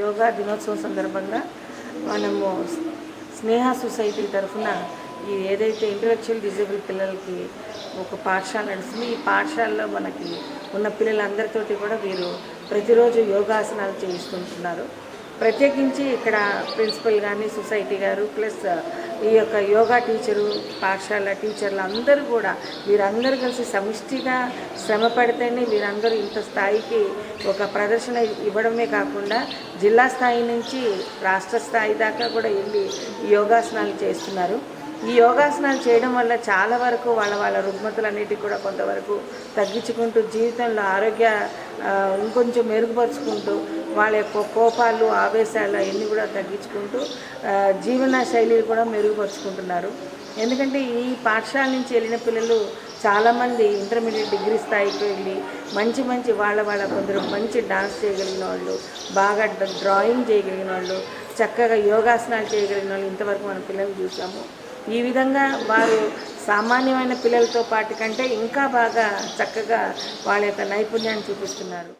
యోగా దినోత్సవం సందర్భంగా మనము స్నేహ సొసైటీ తరఫున ఈ ఏదైతే ఇంటలెక్చువల్ డిజేబుల్ పిల్లలకి ఒక పాఠశాల నడుస్తుంది. ఈ పాఠశాలలో మనకి ఉన్న పిల్లలందరితోటి కూడా వీరు ప్రతిరోజు యోగాసనాలు చేయిస్తుంటున్నారు. ప్రత్యేకించి ఇక్కడ ప్రిన్సిపల్ కానీ సొసైటీ గారు ప్లస్ ఈ యొక్క యోగా టీచరు పాఠశాల టీచర్లు అందరూ కూడా వీరందరూ కలిసి సమిష్టిగా శ్రమ పడితేనే వీరందరూ ఇంత స్థాయికి ఒక ప్రదర్శన ఇవ్వడమే కాకుండా జిల్లా స్థాయి నుంచి రాష్ట్ర స్థాయి దాకా కూడా వెళ్ళి యోగాసనాలు చేస్తున్నారు. ఈ యోగాసనాలు చేయడం వల్ల చాలా వరకు వాళ్ళ రుగ్మతలన్నిటికీ కూడా కొంతవరకు తగ్గించుకుంటూ జీవితంలో ఆరోగ్య ఇంకొంచెం మెరుగుపరుచుకుంటూ వాళ్ళ యొక్క కోపాలు ఆవేశాలు అవన్నీ కూడా తగ్గించుకుంటూ జీవన శైలిని కూడా మెరుగుపరుచుకుంటున్నారు. ఎందుకంటే ఈ పాఠశాల నుంచి వెళ్ళిన పిల్లలు చాలామంది ఇంటర్మీడియట్ డిగ్రీ స్థాయికి వెళ్ళి మంచి వాళ్ళ కొందరు మంచి డాన్స్ చేయగలిగిన వాళ్ళు, బాగా డ్రాయింగ్ చేయగలిగిన వాళ్ళు, చక్కగా యోగాసనాలు చేయగలిగిన వాళ్ళు ఇంతవరకు మన పిల్లలు చూసాము. ఈ విధంగా వారు సామాన్యమైన పిల్లలతో పాటు కంటే ఇంకా బాగా చక్కగా వాళ్ళ యొక్క నైపుణ్యాన్ని చూపిస్తున్నారు.